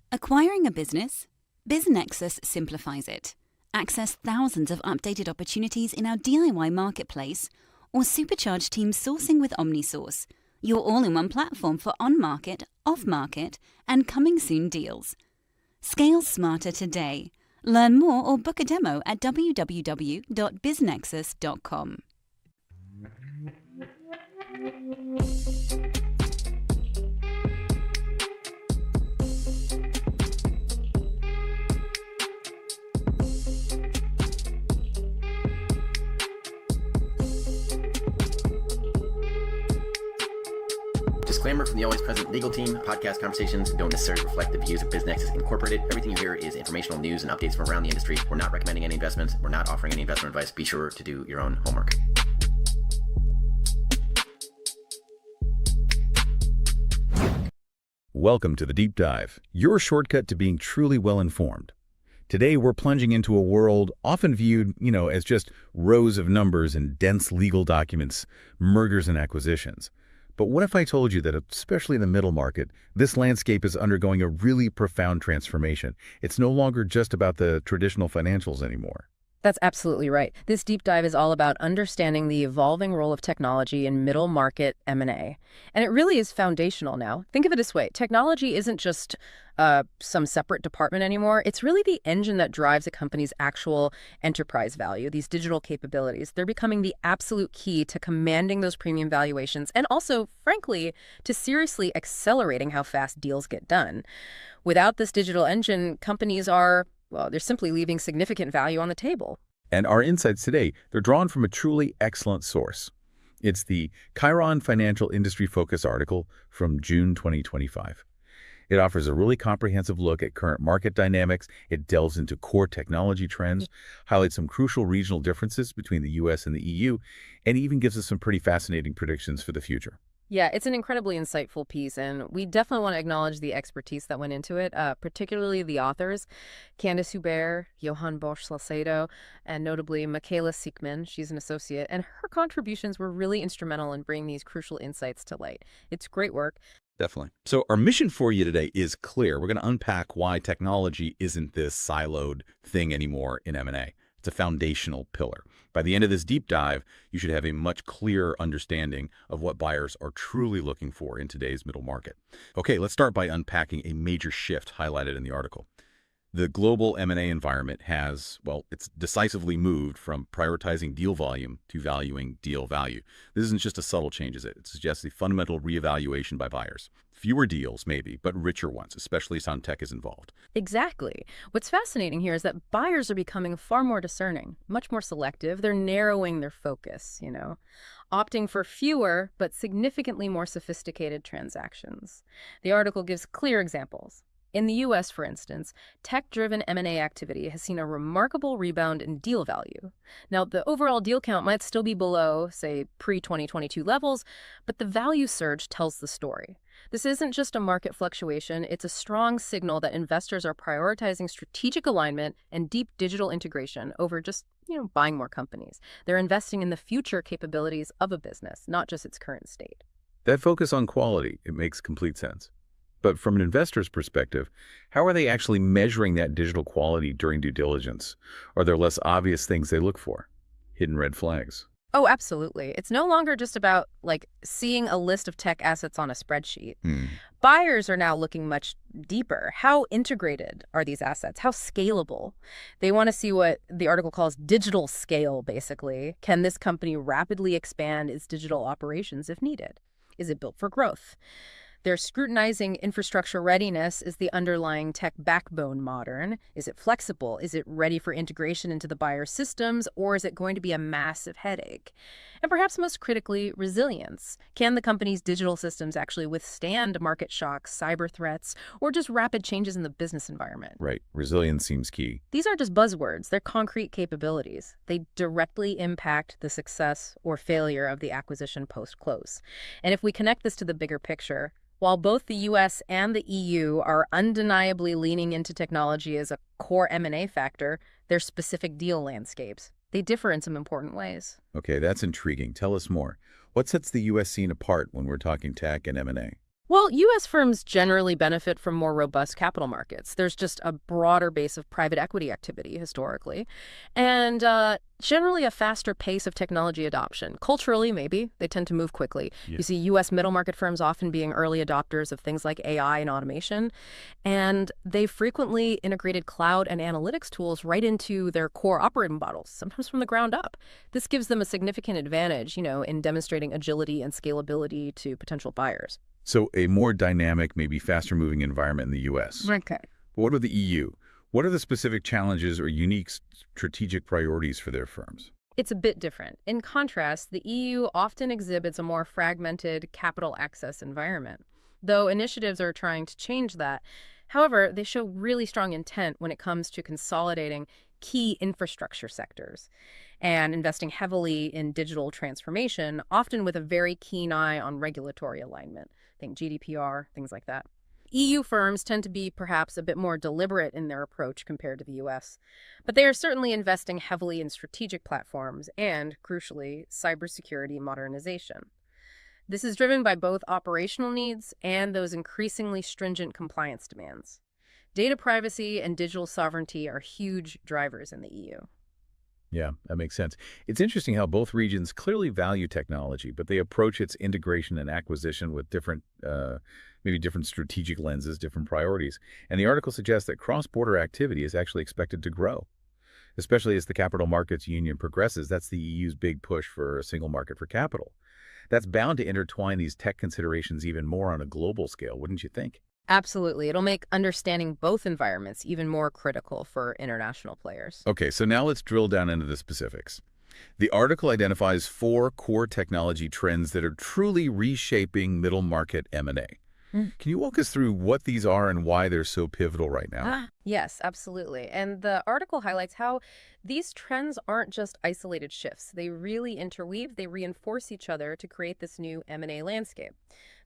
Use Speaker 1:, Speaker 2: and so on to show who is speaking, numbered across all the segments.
Speaker 1: Acquiring a business? BizNexus simplifies it. Access thousands of updated opportunities in our DIY marketplace or supercharge team sourcing with OmniSource, your all-in-one platform for on-market, off-market, and coming-soon deals. Scale smarter today. Learn more or book a demo at www.biznexus.com.
Speaker 2: Disclaimer from the always present legal team. Podcast conversations don't necessarily reflect the views of BizNexus Incorporated. Everything you hear is informational news and updates from around the industry. We're not recommending any investments. We're not offering any investment advice. Be sure to do your own homework.
Speaker 3: Welcome to The Deep Dive, your shortcut to being truly well-informed. Today, we're plunging into a world often viewed, as just rows of numbers and dense legal documents, mergers and acquisitions. But what if I told you that, especially in the middle market, this landscape is undergoing a really profound transformation? It's no longer just about the traditional financials anymore.
Speaker 4: That's absolutely right. This deep dive is all about understanding the evolving role of technology in middle market M&A. And it really is foundational now. Think of it this way. Technology isn't just some separate department anymore. It's really the engine that drives a company's actual enterprise value, these digital capabilities. They're becoming the absolute key to commanding those premium valuations and also, frankly, to seriously accelerating how fast deals get done. Without this digital engine, companies are, well, they're simply leaving significant value on the table.
Speaker 3: And our insights today, they're drawn from a truly excellent source. It's the Chiron Financial Industry Focus article from June 2025. It offers a really comprehensive look at current market dynamics. It delves into core technology trends, highlights some crucial regional differences between the US and the EU, and even gives us some pretty fascinating predictions for the future.
Speaker 4: Yeah, it's an incredibly insightful piece, and we definitely want to acknowledge the expertise that went into it, particularly the authors, Candice Hubert, Johan Bosch Salcedo, and notably Michaela Siekman. She's an associate, and her contributions were really instrumental in bringing these crucial insights to light. It's great work.
Speaker 3: Definitely. So our mission for you today is clear. We're going to unpack why technology isn't this siloed thing anymore in M&A. It's a foundational pillar. By the end of this deep dive, you should have a much clearer understanding of what buyers are truly looking for in today's middle market. Okay, let's start by unpacking a major shift highlighted in the article. The global M&A environment has, well, it's decisively moved from prioritizing deal volume to valuing deal value. This isn't just a subtle change, is it? It suggests a fundamental reevaluation by buyers. Fewer deals, maybe, but richer ones, especially as tech is involved.
Speaker 4: Exactly. What's fascinating here is that buyers are becoming far more discerning, much more selective. They're narrowing their focus, opting for fewer but significantly more sophisticated transactions. The article gives clear examples. In the U.S., for instance, tech-driven M&A activity has seen a remarkable rebound in deal value. Now, the overall deal count might still be below, say, pre-2022 levels, but the value surge tells the story. This isn't just a market fluctuation, it's a strong signal that investors are prioritizing strategic alignment and deep digital integration over just, buying more companies. They're investing in the future capabilities of a business, not just its current state.
Speaker 3: That focus on quality, it makes complete sense. But from an investor's perspective, how are they actually measuring that digital quality during due diligence? Are there less obvious things they look for? Hidden red flags?
Speaker 4: Oh, absolutely. It's no longer just about, seeing a list of tech assets on a spreadsheet. Buyers are now looking much deeper. How integrated are these assets? How scalable? They want to see what the article calls digital scale, basically. Can this company rapidly expand its digital operations if needed? Is it built for growth? They're scrutinizing infrastructure readiness. Is the underlying tech backbone modern? Is it flexible? Is it ready for integration into the buyer's systems? Or is it going to be a massive headache? And perhaps most critically, resilience. Can the company's digital systems actually withstand market shocks, cyber threats, or just rapid changes in the business environment?
Speaker 3: Right. Resilience seems key.
Speaker 4: These aren't just buzzwords. They're concrete capabilities. They directly impact the success or failure of the acquisition post-close. And if we connect this to the bigger picture, while both the U.S. and the EU are undeniably leaning into technology as a core M&A factor, their specific deal landscapes, they differ in some important ways.
Speaker 3: Okay, that's intriguing. Tell us more. What sets the U.S. scene apart when we're talking tech and M&A?
Speaker 4: Well, U.S. firms generally benefit from more robust capital markets. There's just a broader base of private equity activity historically, and generally a faster pace of technology adoption. Culturally, maybe, they tend to move quickly.
Speaker 3: Yeah.
Speaker 4: You see U.S. middle market firms often being early adopters of things like AI and automation, and they frequently integrated cloud and analytics tools right into their core operating models, sometimes from the ground up. This gives them a significant advantage, in demonstrating agility and scalability to potential buyers.
Speaker 3: So a more dynamic, maybe faster-moving environment in the U.S.
Speaker 4: Okay.
Speaker 3: But what about the EU? What are the specific challenges or unique strategic priorities for their firms?
Speaker 4: It's a bit different. In contrast, the EU often exhibits a more fragmented capital access environment, though initiatives are trying to change that. However, they show really strong intent when it comes to consolidating key infrastructure sectors and investing heavily in digital transformation, often with a very keen eye on regulatory alignment. Think GDPR, things like that. EU firms tend to be perhaps a bit more deliberate in their approach compared to the US, but they are certainly investing heavily in strategic platforms and, crucially, cybersecurity modernization. This is driven by both operational needs and those increasingly stringent compliance demands. Data privacy and digital sovereignty are huge drivers in the EU.
Speaker 3: Yeah, that makes sense. It's interesting how both regions clearly value technology, but they approach its integration and acquisition with maybe different strategic lenses, different priorities. And the article suggests that cross-border activity is actually expected to grow, especially as the Capital Markets Union progresses. That's the EU's big push for a single market for capital. That's bound to intertwine these tech considerations even more on a global scale, wouldn't you think?
Speaker 4: Absolutely. It'll make understanding both environments even more critical for international players.
Speaker 3: Okay, so now let's drill down into the specifics. The article identifies 4 core technology trends that are truly reshaping middle market M&A. Can you walk us through what these are and why they're so pivotal right now?
Speaker 4: Yes, absolutely. And the article highlights how these trends aren't just isolated shifts. They really interweave, they reinforce each other to create this new M&A landscape.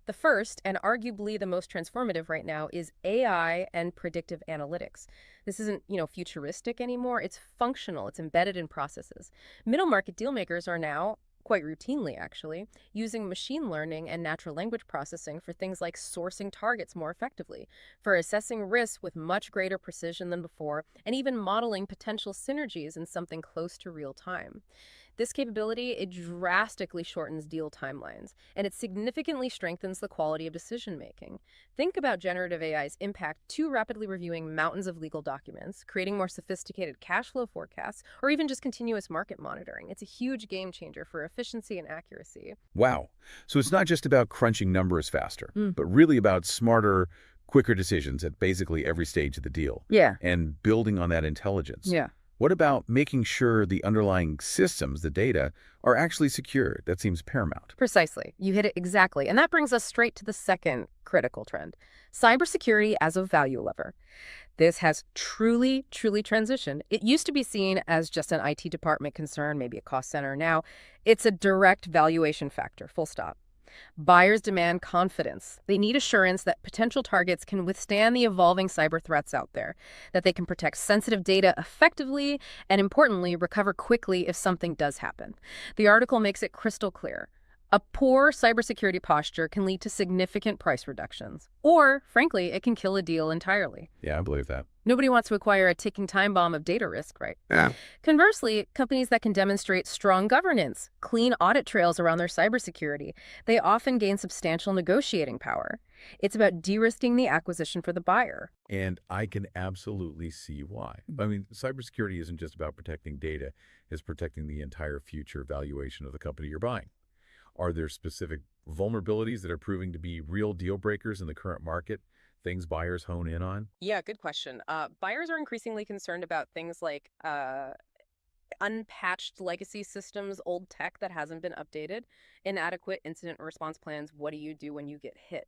Speaker 4: The first, and arguably the most transformative right now, is AI and predictive analytics. This isn't, futuristic anymore. It's functional. It's embedded in processes. Middle market deal makers are now, quite routinely actually, using machine learning and natural language processing for things like sourcing targets more effectively, for assessing risks with much greater precision than before, and even modeling potential synergies in something close to real time. This capability, it drastically shortens deal timelines, and it significantly strengthens the quality of decision-making. Think about generative AI's impact to rapidly reviewing mountains of legal documents, creating more sophisticated cash flow forecasts, or even just continuous market monitoring. It's a huge game changer for efficiency and accuracy.
Speaker 3: Wow. So it's not just about crunching numbers faster, but really about smarter, quicker decisions at basically every stage of the deal.
Speaker 4: Yeah.
Speaker 3: And building on that intelligence.
Speaker 4: Yeah.
Speaker 3: What about making sure the underlying systems, the data, are actually secure? That seems paramount.
Speaker 4: Precisely. You hit it exactly. And that brings us straight to the second critical trend, cybersecurity as a value lever. This has truly transitioned. It used to be seen as just an IT department concern, maybe a cost center. Now, it's a direct valuation factor, full stop. Buyers demand confidence. They need assurance that potential targets can withstand the evolving cyber threats out there, that they can protect sensitive data effectively, and importantly, recover quickly if something does happen. The article makes it crystal clear. A poor cybersecurity posture can lead to significant price reductions, or, frankly, it can kill a deal entirely.
Speaker 3: Yeah, I believe that.
Speaker 4: Nobody wants to acquire a ticking time bomb of data risk, right?
Speaker 3: Yeah.
Speaker 4: Conversely, companies that can demonstrate strong governance, clean audit trails around their cybersecurity, they often gain substantial negotiating power. It's about de-risking the acquisition for the buyer.
Speaker 3: And I can absolutely see why. I mean, cybersecurity isn't just about protecting data, it's protecting the entire future valuation of the company you're buying. Are there specific vulnerabilities that are proving to be real deal breakers in the current market, things buyers hone in on?
Speaker 4: Yeah, good question. Buyers are increasingly concerned about things like unpatched legacy systems, old tech that hasn't been updated, inadequate incident response plans. What do you do when you get hit?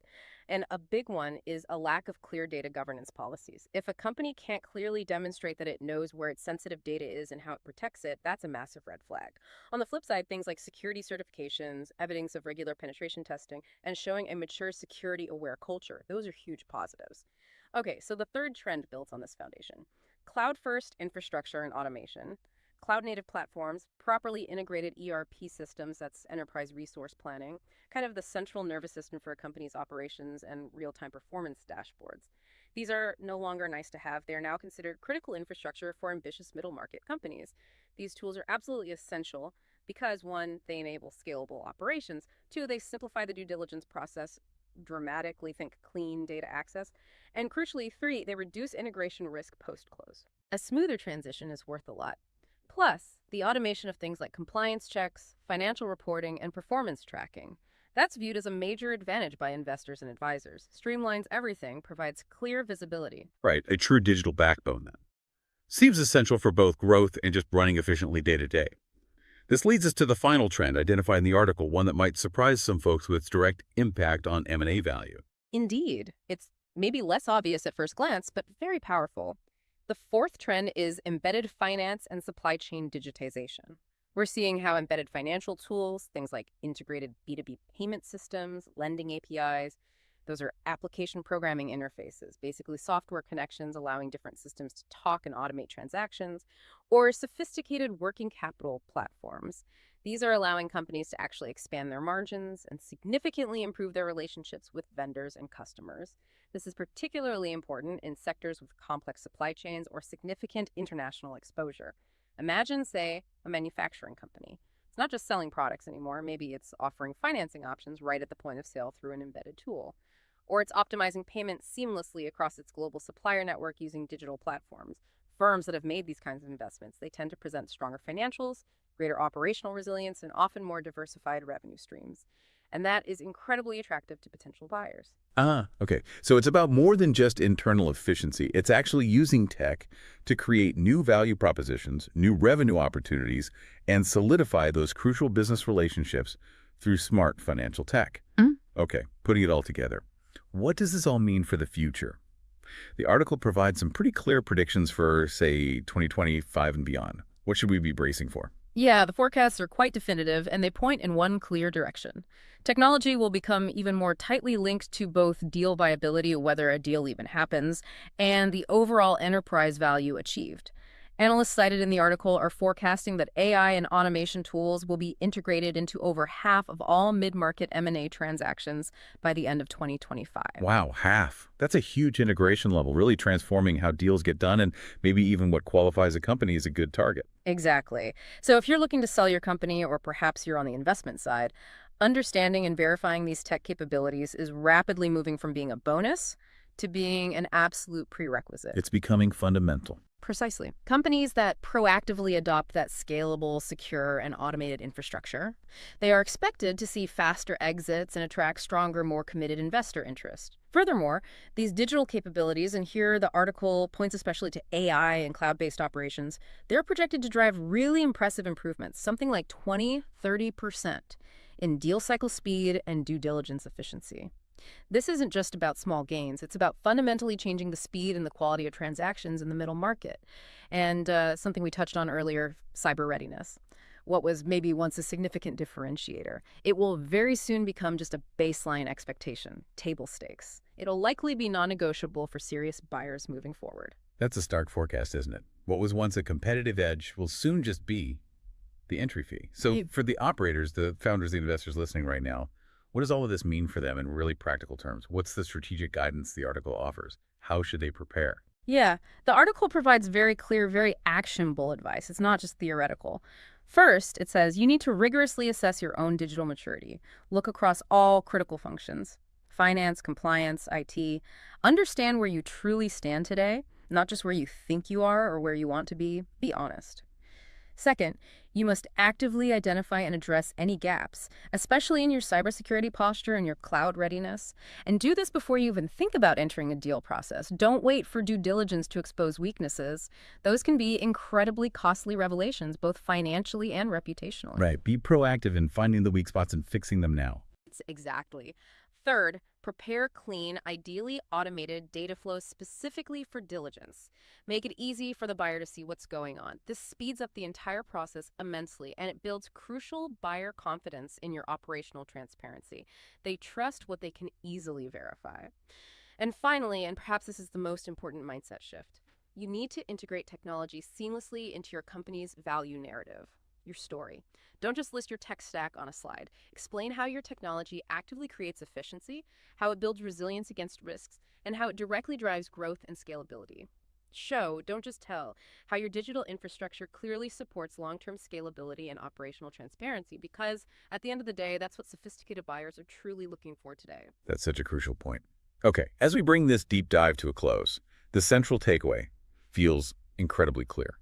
Speaker 4: And a big one is a lack of clear data governance policies. If a company can't clearly demonstrate that it knows where its sensitive data is and how it protects it, that's a massive red flag. On the flip side, things like security certifications, evidence of regular penetration testing, and showing a mature security-aware culture, those are huge positives. Okay, so the third trend builds on this foundation. Cloud-first infrastructure and automation. cloud-native platforms, properly integrated ERP systems, that's enterprise resource planning, kind of the central nervous system for a company's operations and real-time performance dashboards. These are no longer nice to have. They are now considered critical infrastructure for ambitious middle-market companies. These tools are absolutely essential because, one, they enable scalable operations. Two, they simplify the due diligence process dramatically, think clean data access. And crucially, three, they reduce integration risk post-close. A smoother transition is worth a lot. Plus, the automation of things like compliance checks, financial reporting, and performance tracking. That's viewed as a major advantage by investors and advisors. Streamlines everything, provides clear visibility.
Speaker 3: Right, a true digital backbone then. Seems essential for both growth and just running efficiently day to day. This leads us to the final trend identified in the article, one that might surprise some folks with its direct impact on M&A value.
Speaker 4: Indeed, it's maybe less obvious at first glance, but very powerful. The fourth trend is embedded finance and supply chain digitization. We're seeing how embedded financial tools, things like integrated B2B payment systems, lending APIs, those are application programming interfaces, basically software connections allowing different systems to talk and automate transactions, or sophisticated working capital platforms. These are allowing companies to actually expand their margins and significantly improve their relationships with vendors and customers. This is particularly important in sectors with complex supply chains or significant international exposure. Imagine, say, a manufacturing company. It's not just selling products anymore. Maybe it's offering financing options right at the point of sale through an embedded tool. Or it's optimizing payments seamlessly across its global supplier network using digital platforms. Firms that have made these kinds of investments, they tend to present stronger financials, greater operational resilience, and often more diversified revenue streams. And that is incredibly attractive to potential buyers.
Speaker 3: Okay. So it's about more than just internal efficiency. It's actually using tech to create new value propositions, new revenue opportunities, and solidify those crucial business relationships through smart financial tech. Okay, putting it all together. What does this all mean for the future? The article provides some pretty clear predictions for, say, 2025 and beyond. What should we be bracing for?
Speaker 4: Yeah, the forecasts are quite definitive, and they point in one clear direction. Technology will become even more tightly linked to both deal viability, whether a deal even happens, and the overall enterprise value achieved. Analysts cited in the article are forecasting that AI and automation tools will be integrated into over half of all mid-market M&A transactions by the end of 2025.
Speaker 3: Wow, half. That's a huge integration level, really transforming how deals get done and maybe even what qualifies a company as a good target.
Speaker 4: Exactly. So if you're looking to sell your company, or perhaps you're on the investment side, understanding and verifying these tech capabilities is rapidly moving from being a bonus to being an absolute prerequisite.
Speaker 3: It's becoming fundamental.
Speaker 4: Precisely. Companies that proactively adopt that scalable, secure, and automated infrastructure, they are expected to see faster exits and attract stronger, more committed investor interest. Furthermore, these digital capabilities, and here the article points especially to AI and cloud-based operations, they're projected to drive really impressive improvements, something like 20–30% in deal cycle speed and due diligence efficiency. This isn't just about small gains. It's about fundamentally changing the speed and the quality of transactions in the middle market. And something we touched on earlier, cyber readiness. What was maybe once a significant differentiator. It will very soon become just a baseline expectation, table stakes. It'll likely be non-negotiable for serious buyers moving forward.
Speaker 3: That's a stark forecast, isn't it? What was once a competitive edge will soon just be the entry fee. So for the operators, the founders, the investors listening right now, what does all of this mean for them in really practical terms? What's the strategic guidance the article offers? How should they prepare?
Speaker 4: Yeah, the article provides very clear, very actionable advice. It's not just theoretical. First, it says you need to rigorously assess your own digital maturity. Look across all critical functions, finance, compliance, IT. Understand where you truly stand today, not just where you think you are or where you want to be. Be honest. Second, you must actively identify and address any gaps, especially in your cybersecurity posture and your cloud readiness. And do this before you even think about entering a deal process. Don't wait for due diligence to expose weaknesses. Those can be incredibly costly revelations, both financially and reputationally.
Speaker 3: Right. Be proactive in finding the weak spots and fixing them now.
Speaker 4: Exactly. Third, prepare clean, ideally automated data flows specifically for diligence. Make it easy for the buyer to see what's going on. This speeds up the entire process immensely, and it builds crucial buyer confidence in your operational transparency. They trust what they can easily verify. And finally, and perhaps this is the most important mindset shift, You need to integrate technology seamlessly into your company's value narrative, your story. Don't just list your tech stack on a slide. Explain how your technology actively creates efficiency, how it builds resilience against risks, and how it directly drives growth and scalability. Show, don't just tell, how your digital infrastructure clearly supports long-term scalability and operational transparency, because at the end of the day, that's what sophisticated buyers are truly looking for today.
Speaker 3: That's such a crucial point. Okay, as we bring this deep dive to a close, the central takeaway feels incredibly clear.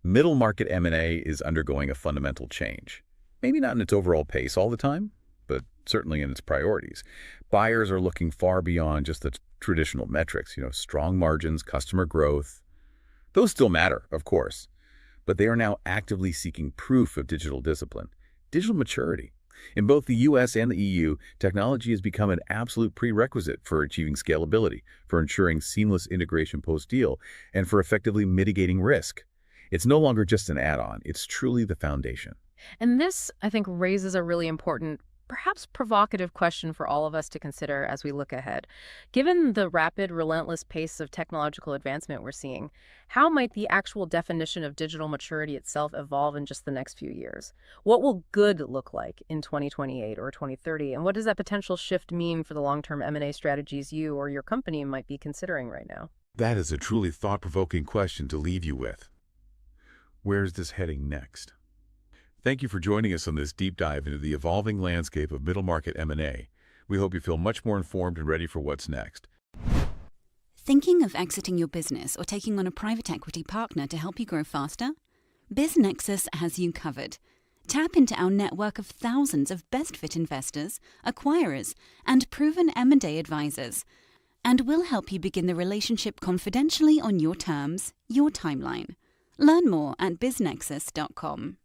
Speaker 3: Middle market M&A is undergoing a fundamental change. Maybe not in its overall pace all the time, but certainly in its priorities. Buyers are looking far beyond just the traditional metrics, strong margins, customer growth. Those still matter, of course, but they are now actively seeking proof of digital discipline, digital maturity. In both the US and the EU, technology has become an absolute prerequisite for achieving scalability, for ensuring seamless integration post-deal, and for effectively mitigating risk. It's no longer just an add-on, it's truly the foundation.
Speaker 4: And this, I think, raises a really important, perhaps provocative question for all of us to consider as we look ahead. Given the rapid, relentless pace of technological advancement we're seeing, how might the actual definition of digital maturity itself evolve in just the next few years? What will good look like in 2028 or 2030? And what does that potential shift mean for the long-term M&A strategies you or your company might be considering right now?
Speaker 3: That is a truly thought-provoking question to leave you with. Where's this heading next? Thank you for joining us on this deep dive into the evolving landscape of middle market M&A. We hope you feel much more informed and ready for what's next.
Speaker 1: Thinking of exiting your business or taking on a private equity partner to help you grow faster? BizNexus has you covered. Tap into our network of thousands of best-fit investors, acquirers, and proven M&A advisors, and we'll help you begin the relationship confidentially on your terms, your timeline. Learn more at biznexus.com.